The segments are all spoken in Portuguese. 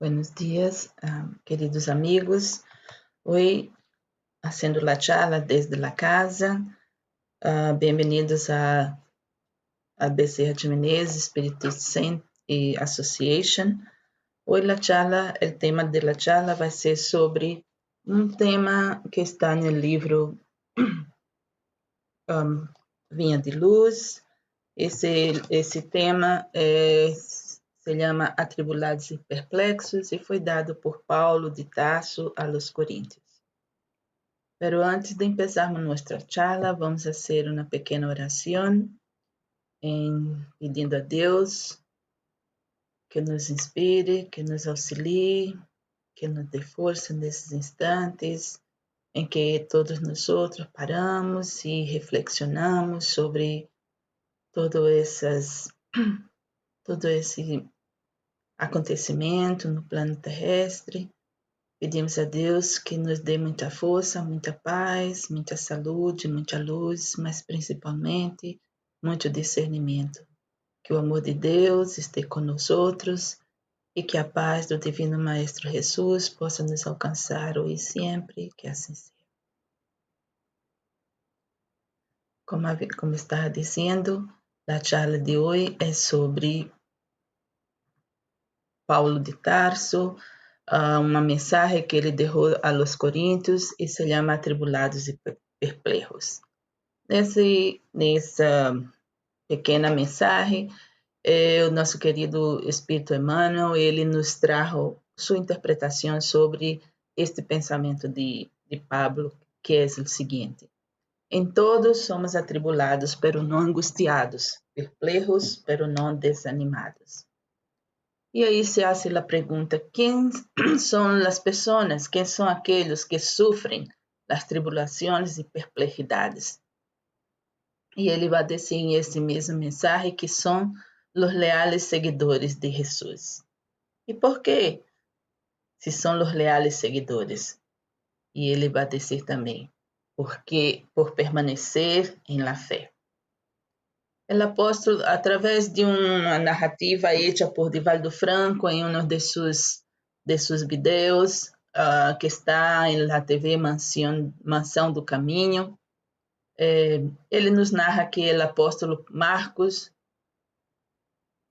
Buenos días, queridos amigos. Hoy, haciendo la charla desde la casa. Bienvenidos a Bezerra de Menezes Spiritist Center y Association. Hoy el tema de la charla va a ser sobre un tema que está en el libro Vinha de Luz. Esse tema se llama Atribulados e Perplexos e foi dado por Paulo de Tarso a los Coríntios. Pero antes de empezarmos nuestra charla, vamos a hacer una pequeña oración pedindo a Deus que nos inspire, que nos auxilie, que nos dê força nesses instantes em que todos nós paramos e reflexionamos sobre todo esse acontecimento no plano terrestre. Pedimos a Deus que nos dê muita força, muita paz, muita saúde, muita luz, mas principalmente muito discernimento. Que o amor de Deus esteja conosco e que a paz do Divino Maestro Jesus possa nos alcançar hoje e sempre, que assim seja. Como estava dizendo, a charla de hoje é sobre Paulo de Tarso, uma mensagem que ele deixou a los Coríntios e se chama Atribulados e Perplejos. Nessa pequena mensagem, o nosso querido Espírito Emmanuel, ele nos trajo sua interpretação sobre este pensamento de Pablo, que é o seguinte: em todos somos atribulados, pero não angustiados, perplejos, pero não desanimados. E aí se hace a pergunta: quem são as pessoas? Quem são aqueles que sofrem as tribulações e perplexidades? E ele vai dizer em esse mesmo mensagem que são os leales seguidores de Jesus. E por quê? Se são os leales seguidores. E ele vai dizer também, porque por permanecer em la fé. O apóstolo, através de uma narrativa hecha por Divaldo Franco em um de seus vídeos, que está em la TV Mansão do Caminho, ele nos narra que o apóstolo Marcos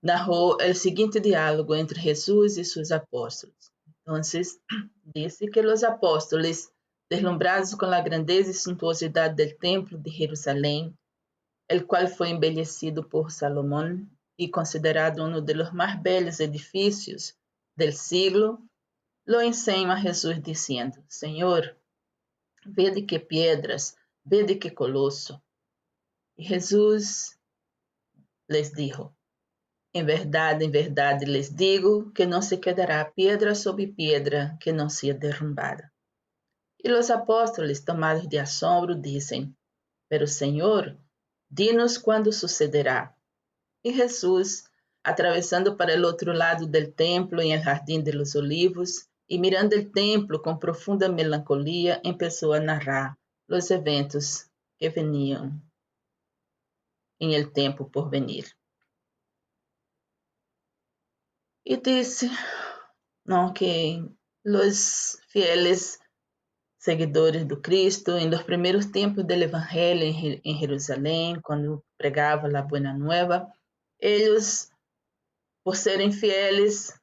narrou o seguinte diálogo entre Jesus e seus apóstolos. Então, disse que os apóstolos, deslumbrados com a grandeza e suntuosidade do templo de Jerusalém, el cual foi embellecido por Salomão e considerado um dos mais belos edifícios del siglo, lo enseñam a Jesus dizendo: Senhor, vede que pedras, vede que colosso. E Jesus les dijo: em verdade les digo que não se quedará pedra sobre pedra que não seja derrumbada. E os apóstolos, tomados de assombro, dizem: Pero Senhor, dinos quando sucederá. E Jesus, atravessando para o outro lado do templo, em el Jardim de los Olivos, e mirando o templo com profunda melancolia, começou a narrar os eventos que veniam em el tempo por venir. E disse que os fieles seguidores do Cristo, em los primeiros tempos do Evangelho em Jerusalém, quando pregava a Buena Nueva, eles, por serem fieles,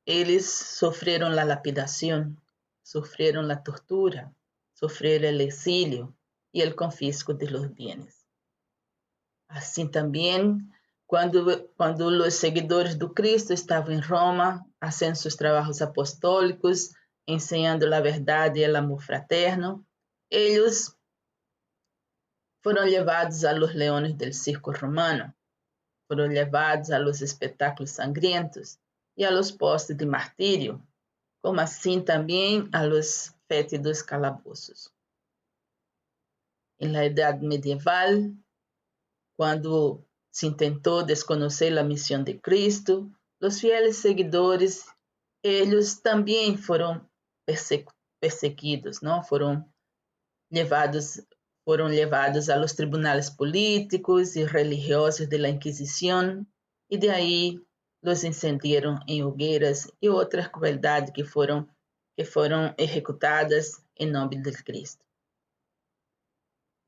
eles sofreram a lapidação, sofreram a tortura, sofreram o exílio e o confisco de los bienes. Assim também, quando os seguidores do Cristo estavam em Roma, fazendo seus trabalhos apostólicos, ensinando a verdade e o amor fraterno, eles foram levados a los leones del circo romano, foram levados a los espetáculos sangrientos e a los postos de martírio, como assim também a los fétidos calabozos. Em la Idade Medieval, quando se tentou desconhecer a missão de Cristo, os fieles seguidores, eles também foram perseguidos, não? Foram levados a los tribunales políticos e religiosos de la Inquisição, e de aí los incendiaram em hogueiras e outras crueldades que foram executadas em nome de Cristo.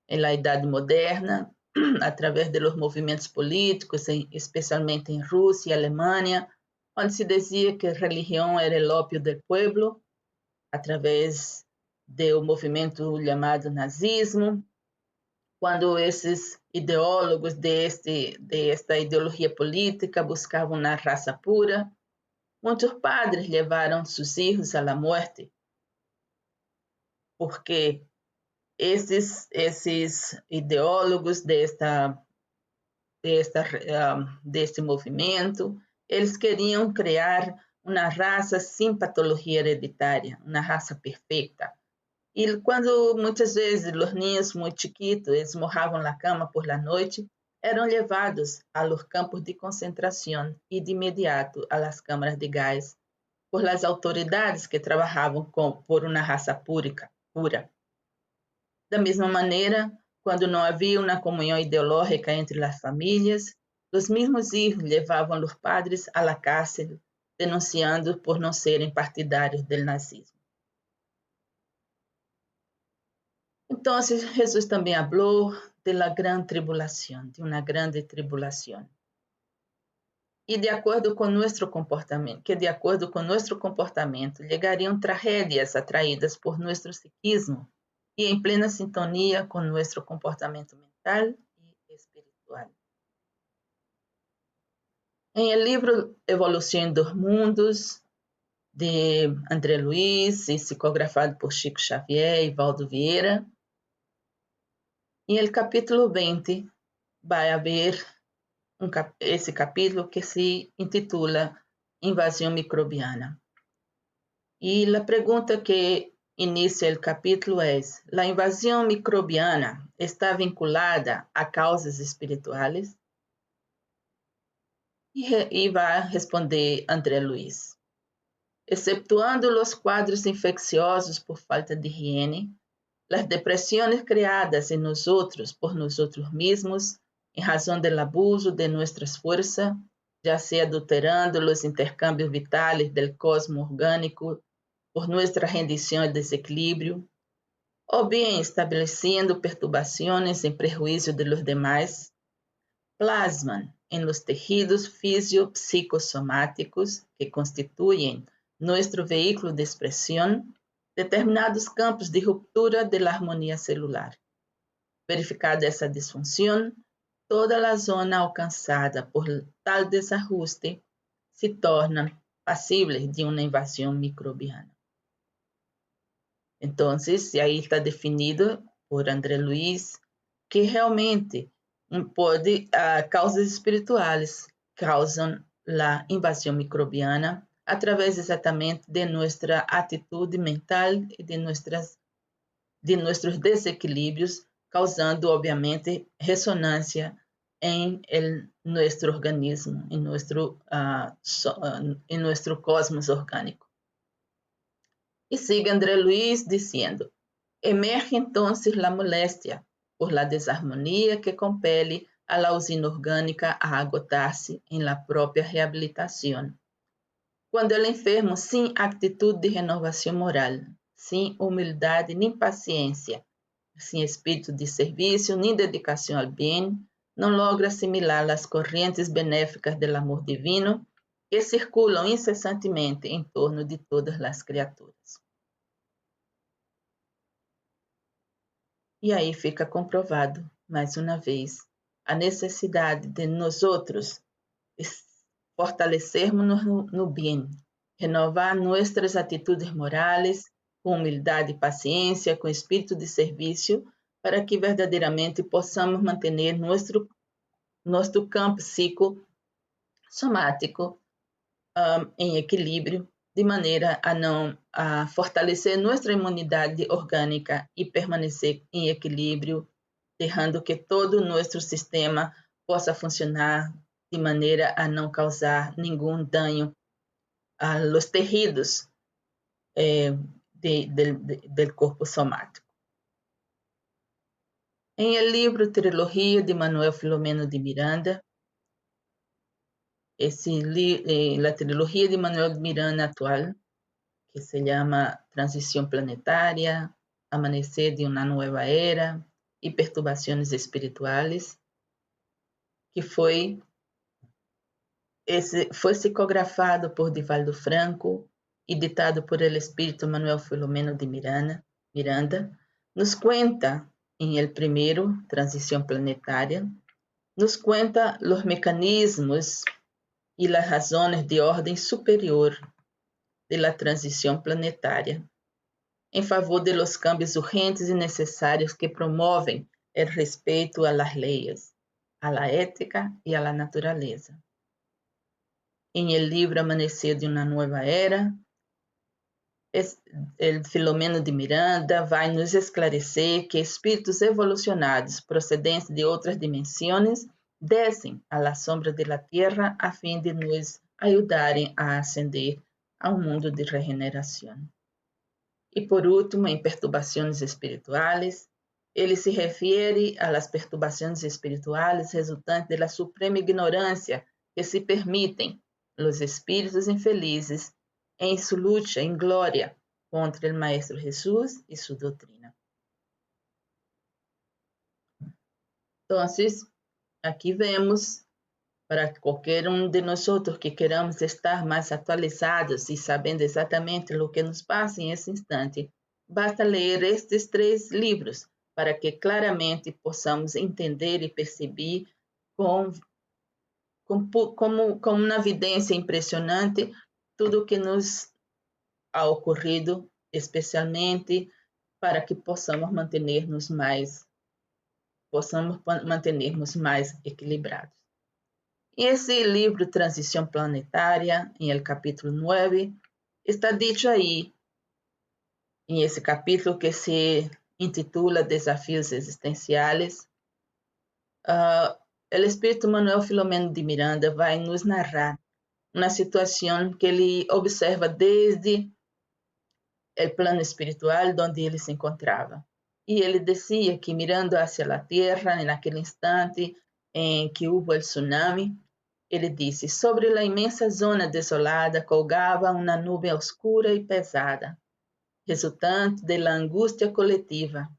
Na Idade Moderna, através dos movimentos políticos, especialmente em Rússia e Alemanha, onde se dizia que a religião era o ópio do povo, através do movimento chamado nazismo, quando esses ideólogos desta ideologia política buscavam uma raça pura, muitos padres levaram seus filhos à morte, porque esses ideólogos deste movimento, eles queriam criar uma raça sem patologia hereditária, uma raça perfeita. E quando muitas vezes os niños muito chiquitos, eles morravam na cama por la noite, eram levados a los campos de concentração e de imediato a las câmaras de gás por las autoridades que trabalhavam por uma raça pura. Da mesma maneira, quando não havia uma comunhão ideológica entre as famílias, os mesmos filhos levavam os padres à la cárcel, denunciando por não serem partidários do nazismo. Então, Jesus também falou de la gran tribulação, de uma grande tribulação. E de acordo com nosso comportamento, chegariam tragédias atraídas por nosso psiquismo e em plena sintonia com nosso comportamento mental e espiritual. Em el livro Evolução dos Mundos, de André Luiz, e psicografado por Chico Xavier e Valdo Vieira, em el capítulo 20 vai haver esse capítulo que se intitula Invasão Microbiana. E a pergunta que inicia o capítulo é: a invasão microbiana está vinculada a causas espirituais? E vai responder André Luiz. Exceptuando os quadros infecciosos por falta de higiene, as depressões criadas em nós outros por nós mesmos, em razão do abuso de nossas forças, já seja adulterando os intercâmbios vitais do cosmo orgânico por nossa rendição e desequilíbrio, ou bem estabelecendo perturbações em prejuízo de los demais, plasman em los tejidos físio-psicossomáticos que constituem nosso veículo de expressão determinados campos de ruptura da harmonia celular. Verificada essa disfunção, toda a zona alcançada por tal desajuste se torna passível de uma invasão microbiana. Então, aí está definido por André Luiz que realmente causas espirituais causam a invasão microbiana através exatamente de nossa atitude mental e de nossos desequilíbrios, causando, obviamente, ressonância em nosso organismo, em nosso cosmos orgânico. E sigue André Luiz dizendo: emerge entonces la molestia por la desarmonía que compele a la usina orgânica a agotar-se em la própria reabilitação. Quando el enfermo, sem actitud de renovação moral, sem humildade nem paciência, sem espírito de serviço nem dedicação ao bem, não logra assimilar as correntes benéficas do amor divino que circulam incessantemente em torno de todas as criaturas. E aí fica comprovado, mais uma vez, a necessidade de nós outros fortalecermos no bem, renovar nossas atitudes morais, com humildade e paciência, com espírito de serviço, para que verdadeiramente possamos manter nosso campo psicossomático em equilíbrio, de maneira a fortalecer nossa imunidade orgânica e permanecer em equilíbrio, deixando que todo o nosso sistema possa funcionar de maneira a não causar nenhum dano aos tecidos do corpo somático. Em el livro Trilogia de Manuel Filomeno de Miranda, la trilogía de Manuel Miranda actual, que se llama Transición Planetaria, Amanecer de una Nueva Era y Perturbaciones Espirituales, que foi psicografado por Divaldo Franco e ditado por el espírito Manuel Filomeno de Miranda, nos cuenta, en el primero, Transición Planetaria, nos cuenta los mecanismos y las razones de orden superior de la transición planetaria, en favor de los cambios urgentes y necesarios que promueven el respeto a las leyes, a la ética y a la naturaleza. En el libro Amanecer de una Nueva Era, el Filomeno de Miranda vai nos esclarecer que espíritos evolucionados procedentes de outras dimensões descem à la sombra da Terra a fim de nos ajudarem a ascender a um mundo de regeneração. E por último, em perturbações espirituais, ele se refere a las perturbações espirituais resultantes da suprema ignorância que se permitem los espíritos infelizes em sua luta em glória contra o Maestro Jesus e sua doutrina. Então, aqui vemos para qualquer de nós que queramos estar mais atualizados e sabendo exatamente o que nos passa em esse instante, basta ler estes 3 livros para que claramente possamos entender e perceber com uma evidência impressionante tudo o que nos ha ocorrido, especialmente para que possamos manter-nos mais equilibrados. E esse livro, Transição Planetária, em el capítulo 9, está dicho aí, em esse capítulo que se intitula Desafios Existenciais, o Espírito Manuel Filomeno de Miranda vai nos narrar uma situação que ele observa desde o plano espiritual onde ele se encontrava. E ele dizia que mirando hacia a terra, naquele instante em que houve o tsunami, ele disse: sobre a imensa zona desolada colgava uma nuvem oscura e pesada, resultante da angústia coletiva,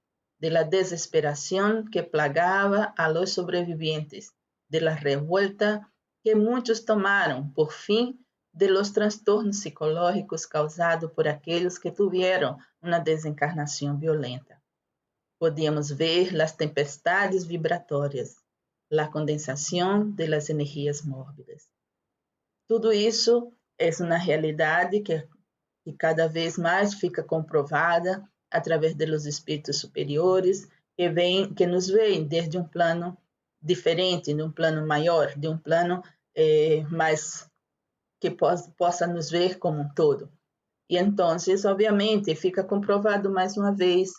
da desesperação que plagava a los sobrevivientes, da revuelta que muitos tomaram por fim de los transtornos psicológicos causados por aqueles que tiveram uma desencarnação violenta. Podíamos ver as tempestades vibratórias, a condensação de las energias mórbidas. Tudo isso é uma realidade que cada vez mais fica comprovada através dos espíritos superiores que nos veem desde um plano diferente, de um plano maior, de um plano mais que possa nos ver como um todo. E então, obviamente, fica comprovado mais uma vez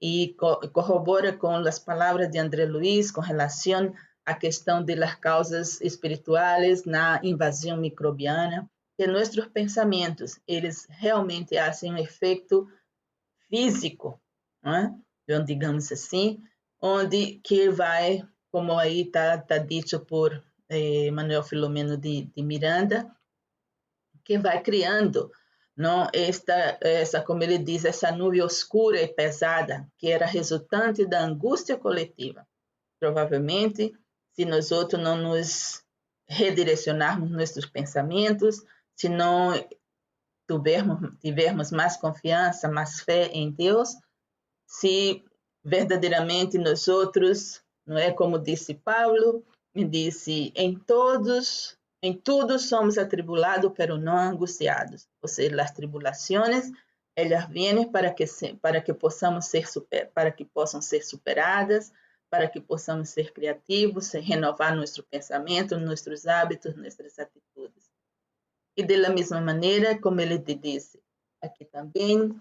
e corrobora com as palavras de André Luiz com relação à questão das causas espirituais na invasão microbiana, que nossos pensamentos, eles realmente fazem um efeito físico, digamos assim, onde que vai, como aí está dito por Manuel Filomeno de Miranda, que vai criando essa, como ele diz, essa nuvem oscura e pesada, que era resultante da angústia coletiva. Provavelmente, se nós outros não nos redirecionarmos nossos pensamentos, se não tivermos mais confiança, mais fé em Deus, se verdadeiramente nós outros, não é como disse Paulo, me disse, em tudo somos atribulados, pero não angustiados. Ou seja, as tribulações, elas vêm para que possam ser superadas, para que possamos ser criativos, renovar nosso pensamento, nossos hábitos, nossas atitudes. E da mesma maneira, como ele te disse, aqui também,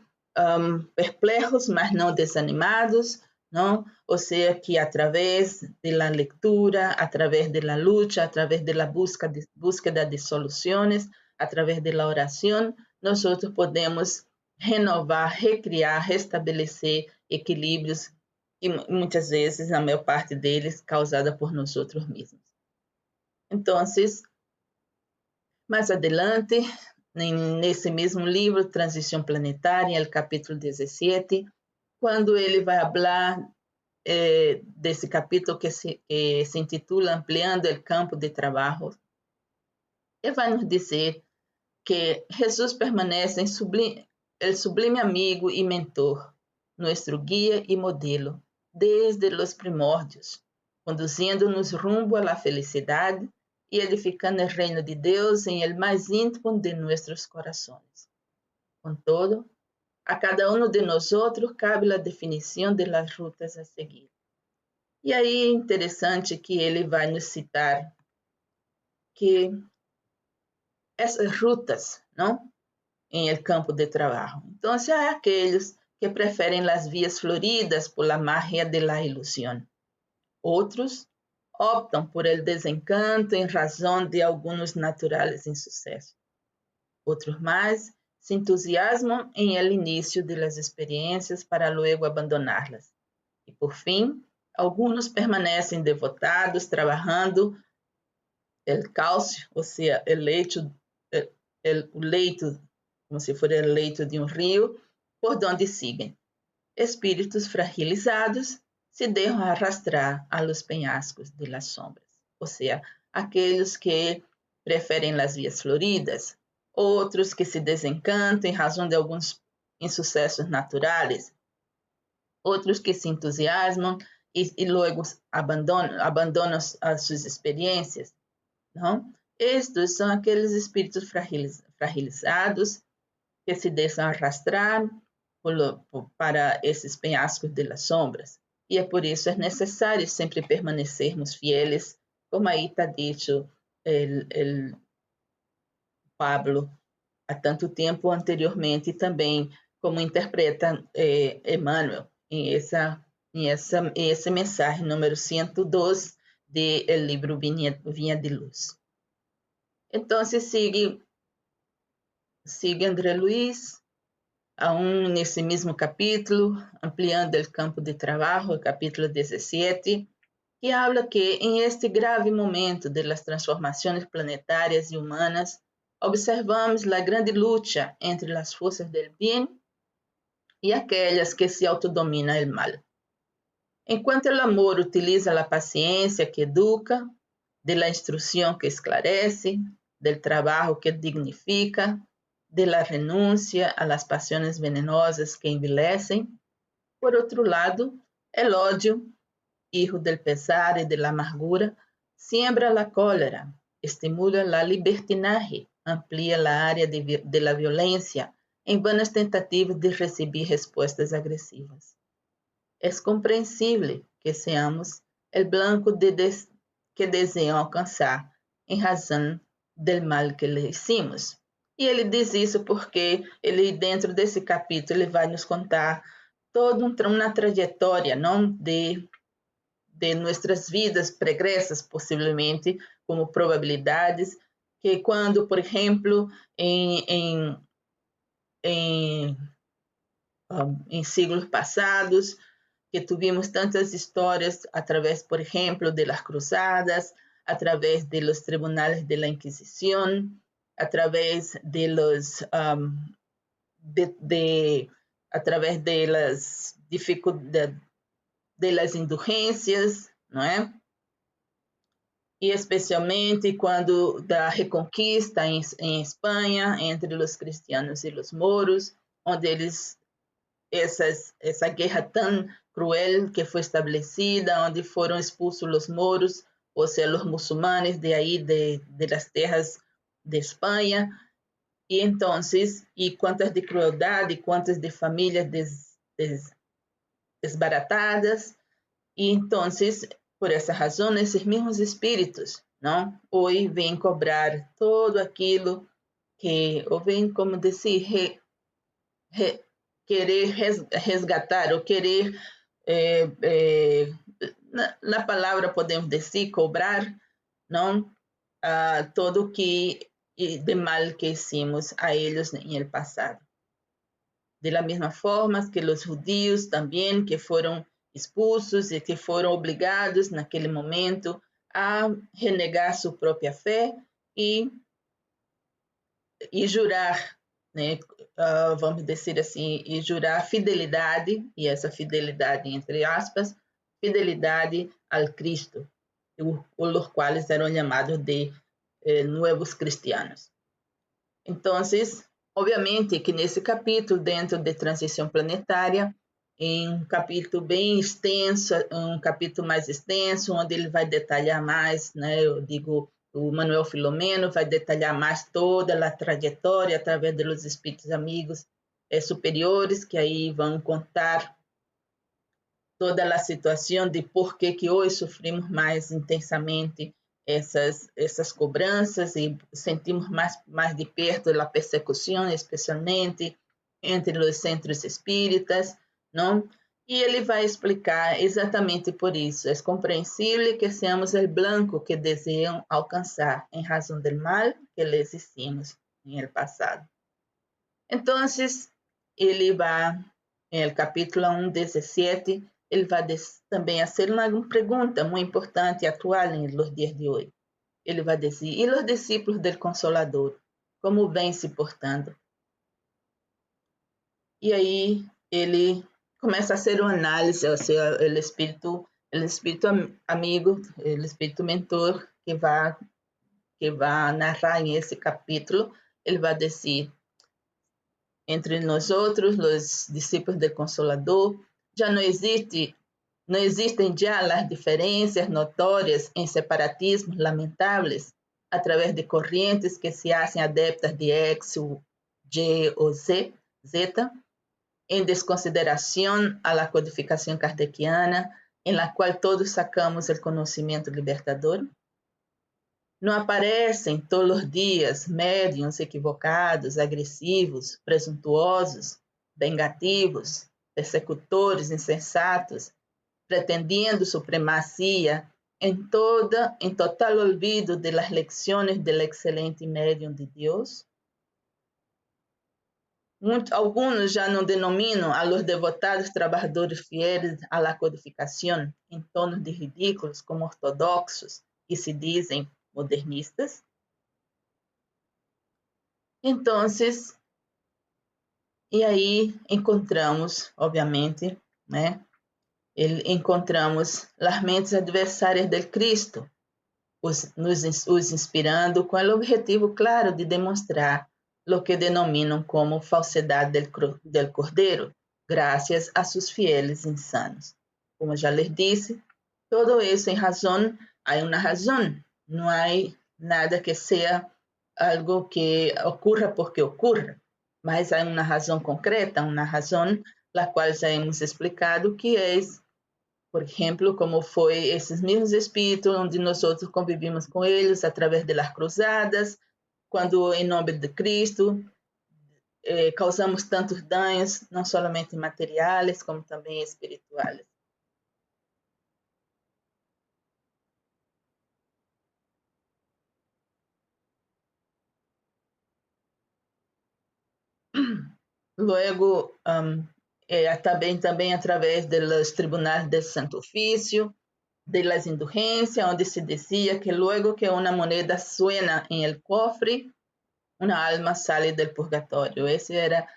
perplejos, mas não desanimados, não? Ou seja, que através da leitura, através da luta, através da búsqueda de soluções, através da oração, nós outros podemos renovar, recriar, restabelecer equilíbrios e muitas vezes, a maior parte deles, causada por nós outros mesmos. Então, Mais adelante, nesse mesmo livro, Transição Planetária, no capítulo 17, quando ele vai falar desse capítulo que se intitula Ampliando o Campo de Trabalho, ele vai nos dizer que Jesus permanece em sublime amigo e mentor, nosso guia e modelo, desde os primórdios, conduzindo-nos rumbo à felicidade e edificando o reino de Deus em el mais íntimo de nossos corações. Contudo, a cada um de nós cabe a definição de las rutas a seguir. E aí é interessante que ele vai nos citar que essas rutas, não, em el campo de trabalho. Então, há aqueles que preferem as vias floridas por la magia de la ilusión. Outros optam por el desencanto em razão de alguns naturais insucessos. Outros mais se entusiasmam em el início de las experiências para luego abandonarlas. E, por fim, alguns permanecem devotados, trabalhando el cálcio, ou seja, o leito, como se fosse o leito de um rio, por onde siguen. Espíritos fragilizados se deixam arrastrar a los penhascos de las sombras, ou seja, aqueles que preferem as vias floridas, outros que se desencantam em razão de alguns insucessos naturais, outros que se entusiasmam e logo abandonam as suas experiências. Não? Estes são aqueles espíritos fragilizados que se deixam arrastrar para esses penhascos de las sombras. E é por isso necessário sempre permanecermos fieles, como aí está dito el Pablo há tanto tempo anteriormente, e também como interpreta Emmanuel em essa mensagem número 102 do livro Vinha de Luz. Então, sigue André Luiz, aún nesse mesmo capítulo, ampliando o campo de trabalho, capítulo 17, que habla que em este grave momento de las transformações planetárias e humanas, observamos a grande luta entre as forças del bem e aquelas que se autodominam o mal. Enquanto o amor utiliza a paciência que educa, de la instrução que esclarece, del trabalho que dignifica, de la renuncia a las pasiones venenosas que envilecem. Por outro lado, el ódio, hijo del pesar y de la amargura, siembra la cólera, estimula la libertinaje, amplia la área de la violência em vanas tentativas de receber respostas agressivas. É compreensível que seamos el blanco que desejam alcançar em razão del mal que lhe hicimos. E ele diz isso porque ele, dentro desse capítulo, ele vai nos contar toda uma trajetória, não, de nossas vidas pregressas, possivelmente, como probabilidades, que quando, por exemplo, em siglos passados, que tivemos tantas histórias através, por exemplo, de las cruzadas, através de los tribunales de la Inquisición, através de los através de las dificuldades, de las indulgências, não é? E especialmente quando da reconquista em Espanha entre os cristianos e os moros, onde eles essa guerra tão cruel que foi estabelecida, onde foram expulsos os moros, ou seja, os muçulmanes de aí de las terras de Espanha. E então, e quantas de crueldade, quantas de famílias desbaratadas. E então, por essa razão, esses mesmos espíritos, não, hoje vêm cobrar todo aquilo que, ou vêm, como dizer, querer resgatar, ou querer, na palavra podemos dizer, cobrar, não, todo o que de mal que hicimos a eles em el passado. De la mesma forma que os judíos também, que foram expulsos e que foram obrigados naquele momento a renegar sua própria fé e e jurar, né, vamos dizer assim, e jurar fidelidade, e essa fidelidade, entre aspas, fidelidade ao Cristo, os quais eram chamados de novos cristianos. Então, obviamente que nesse capítulo, dentro de transição planetária, em um capítulo bem extenso, um capítulo mais extenso, onde ele vai detalhar mais, né? Eu digo, o Manuel Filomeno vai detalhar mais toda a trajetória através dos espíritos amigos superiores, que aí vão contar toda a situação de por que hoje sofrimos mais intensamente essas cobranças e sentimos mais de perto a persecução, especialmente entre os centros espíritas, não? E ele vai explicar exatamente por isso. É compreensível que seamos o blanco que desejam alcançar em razão do mal que lhes hicimos em el passado. Então, ele vai, no capítulo 1:17, ele vai também fazer uma pergunta muito importante e atual nos dias de hoje. Ele vai dizer, e os discípulos do Consolador, como vêm se portando? E aí ele começa a fazer uma análise, ou seja, o espírito amigo, o espírito mentor que vai narrar nesse capítulo, ele vai dizer, entre nós outros, os discípulos do Consolador, já não existem já as diferenças notórias em separatismos lamentáveis através de correntes que se hacen adeptas de X, Y ou Z, em desconsideração à codificação kardeciana, em la qual todos sacamos o conhecimento libertador? Não aparecem todos os dias médiuns equivocados, agressivos, presuntuosos, vengativos, persecutores insensatos, pretendendo supremacia em total olvido de las lecciones del excelente médium de Deus? Alguns já não denominam a los devotados trabalhadores fieles a la codificação em tonos de ridículos como ortodoxos e se dizem modernistas? Então, e aí encontramos, obviamente, né, encontramos as mentes adversárias del Cristo, os inspirando com o objetivo claro de demonstrar o que denominam como falsidade del Cordeiro, graças a seus fieles insanos. Como já les disse, todo isso em razão, há uma razão, não há nada que seja algo que ocorra porque ocorra, mas há uma razão concreta, uma razão a qual já hemos explicado, que é, por exemplo, como foi esses mesmos espíritos onde nós outros convivimos com eles através das cruzadas, quando em nome de Cristo causamos tantos danos, não somente materiais, como também espirituais. Luego, também através dos tribunais de Santo Ofício, de las indulgencias, onde se dizia que luego que uma moneda suena em el cofre, uma alma sale del purgatorio. Esse era,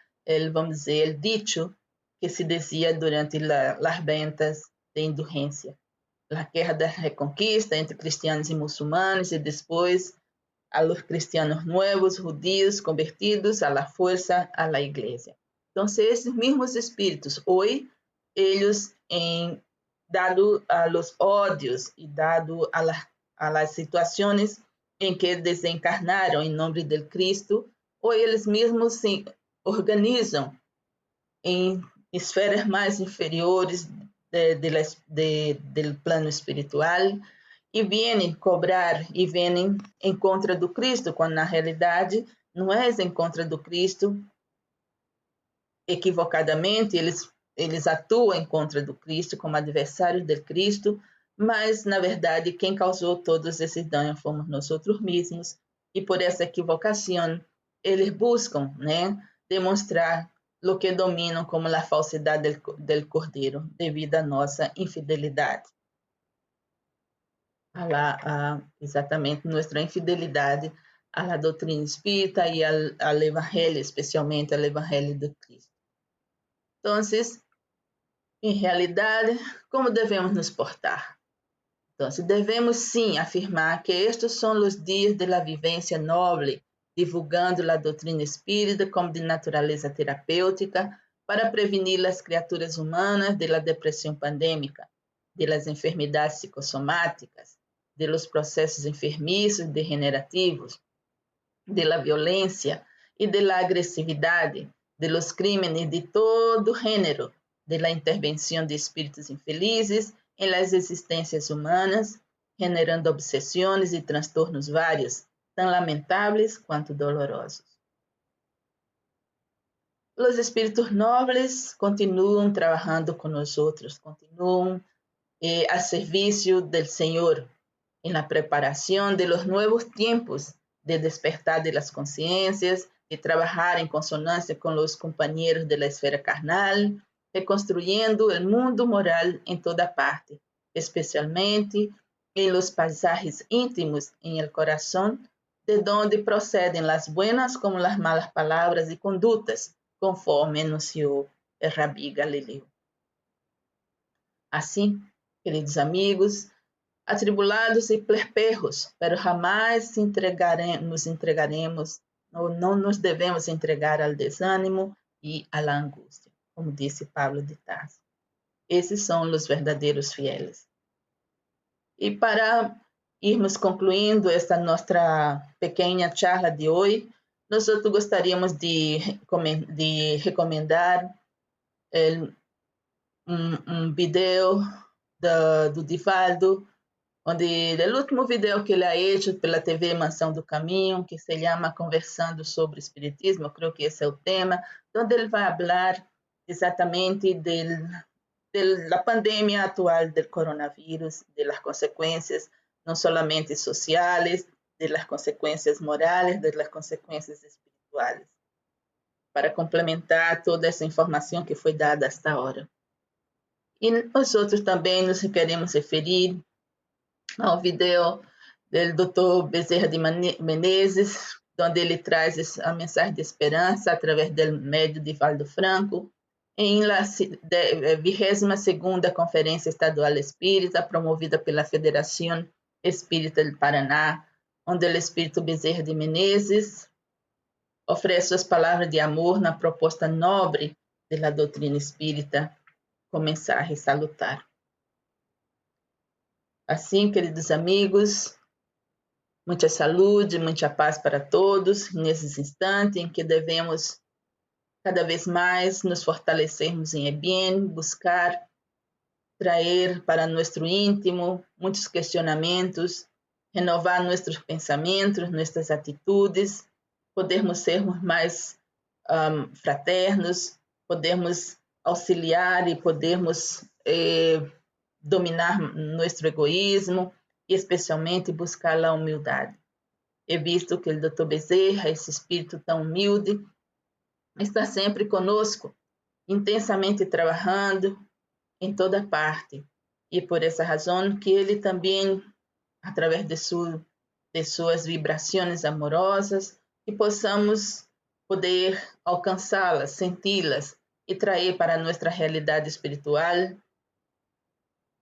vamos dizer, o dicho que se dizia durante as ventas de indulgência. A guerra da reconquista entre cristianos e muçulmanos, e depois a los cristianos nuevos, judíos, convertidos a la fuerza a la iglesia. Então, esses mesmos espíritos, hoje, eles, dado a los ódios e dado a las situações em que desencarnaram em nome de Cristo, hoje eles mesmos se organizam em esferas mais inferiores do plano espiritual, e vêm cobrar e vêm em contra do Cristo, quando na realidade não é em contra do Cristo. Equivocadamente, eles atuam em contra do Cristo, como adversários do Cristo, mas na verdade quem causou todos esses danos fomos nós outros mesmos, e por essa equivocação eles buscam, né, demonstrar o que dominam como a falsidade del Cordeiro, devido à nossa infidelidade. Exatamente nossa infidelidade a la doutrina espírita e al Evangelho, especialmente ao Evangelho de Cristo. Então, em realidade, como devemos nos portar? Então, devemos sim afirmar que estes são os dias de la vivência noble, divulgando a doutrina espírita como de natureza terapêutica para prevenir as criaturas humanas de la depressão pandêmica, de las enfermidades psicossomáticas, de los processos enfermizos degenerativos, de la violência e de la agressividade, de los crímenes de todo género, de la intervenção de espíritos infelizes em las existências humanas, generando obsessões e transtornos vários, tão lamentáveis quanto dolorosos. Os espíritos nobres continuam trabalhando com nós outros, continuam a serviço do Senhor, en la preparación de los nuevos tiempos de despertar de las conciencias, de trabajar en consonancia con los compañeros de la esfera carnal, reconstruyendo el mundo moral en toda parte, especialmente en los paisajes íntimos en el corazón, de donde proceden las buenas como las malas palabras y conductas, conforme anunció el Rabí Galileu. Assim, queridos amigos, atribulados e perplejos, pero jamais nos entregaremos, ou não nos devemos entregar ao desânimo e à angústia, como disse Pablo de Tarso. Esses são os verdadeiros fieles. E para irmos concluindo esta nossa pequena charla de hoje, nós gostaríamos de recomendar um vídeo do Divaldo, onde o último vídeo que ele ha hecho pela TV Mansão do Caminho, que se chama Conversando sobre Espiritismo, eu creio que esse é o tema, onde ele vai falar exatamente da pandemia atual do coronavírus, das consequências não somente sociais, das consequências morais, das consequências espirituais, para complementar toda essa informação que foi dada hasta agora. E nós outros também nos queremos referir ao vídeo do Dr. Bezerra de Menezes, onde ele traz a mensagem de esperança através do médio de Divaldo Franco, em la 22ª Conferência Estadual Espírita, promovida pela Federação Espírita do Paraná, onde o Espírito Bezerra de Menezes oferece suas palavras de amor na proposta nobre da doutrina espírita, com mensagem salutar. Assim, queridos amigos, muita saúde, muita paz para todos nesses instantes em que devemos cada vez mais nos fortalecermos em bem, buscar trazer para nosso íntimo muitos questionamentos, renovar nossos pensamentos, nossas atitudes, podermos sermos mais fraternos, podermos auxiliar e podermos dominar nosso egoísmo e especialmente buscar a humildade. He visto que o Dr. Bezerra, esse espírito tão humilde, está sempre conosco, intensamente trabalhando em toda parte. E por essa razão que ele também, através de suas vibrações amorosas, que possamos poder alcançá-las, senti-las e trazer para a nossa realidade espiritual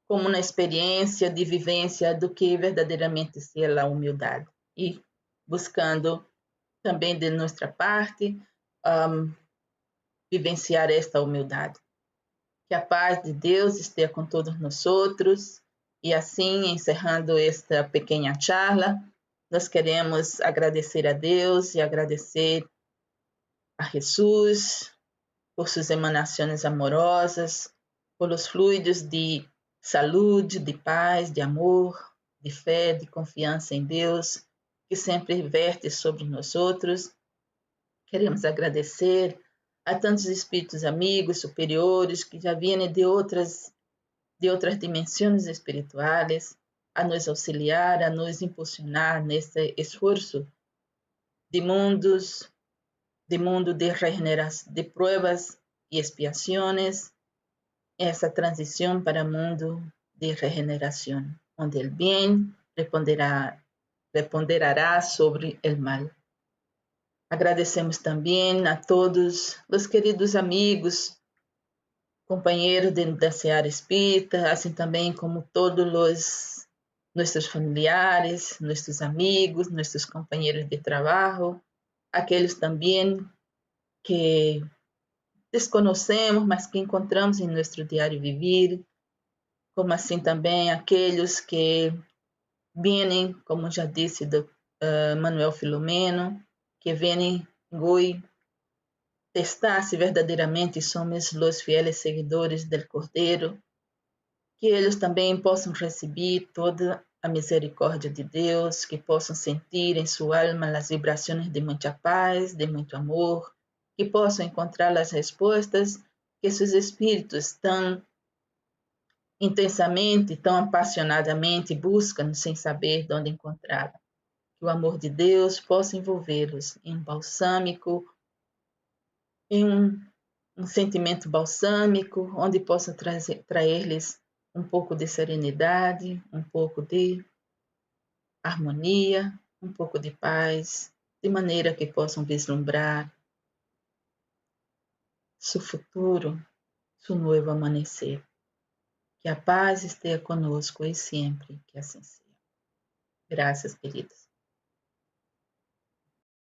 como uma experiência de vivência do que verdadeiramente é a humildade. E buscando também de nossa parte vivenciar esta humildade. Que a paz de Deus esteja com todos nós outros. E assim, encerrando esta pequena charla, nós queremos agradecer a Deus e agradecer a Jesus por suas emanações amorosas, pelos fluidos de saúde, de paz, de amor, de fé, de confiança em Deus, que sempre verte sobre nós outros. Queremos agradecer a tantos espíritos amigos, superiores, que já vêm de outras dimensões espirituais, a nos auxiliar, a nos impulsionar nesse esforço de mundo de regeneração, de pruebas e expiações, essa transição para o mundo de regeneração, onde o bem preponderará sobre o mal. Agradecemos também a todos os queridos amigos, companheiros da Seara Espírita, assim também como todos os nossos familiares, nossos amigos, nossos companheiros de trabalho, aqueles também que desconhecemos, mas que encontramos em nosso diário vivir, como assim também aqueles que vêm, como já disse do Manuel Filomeno, que vêm hoje testar se verdadeiramente somos os fieles seguidores do Cordeiro, que eles também possam receber toda a misericórdia de Deus, que possam sentir em sua alma as vibrações de muita paz, de muito amor, que possam encontrar as respostas que seus espíritos tão intensamente, tão apaixonadamente buscam sem saber de onde encontrá-la. Que o amor de Deus possa envolvê-los em balsâmico, em um sentimento balsâmico, onde possa trazer-lhes um pouco de serenidade, um pouco de harmonia, um pouco de paz, de maneira que possam vislumbrar seu futuro, seu novo amanhecer. Que a paz esteja conosco e sempre que assim seja. Graças, queridos.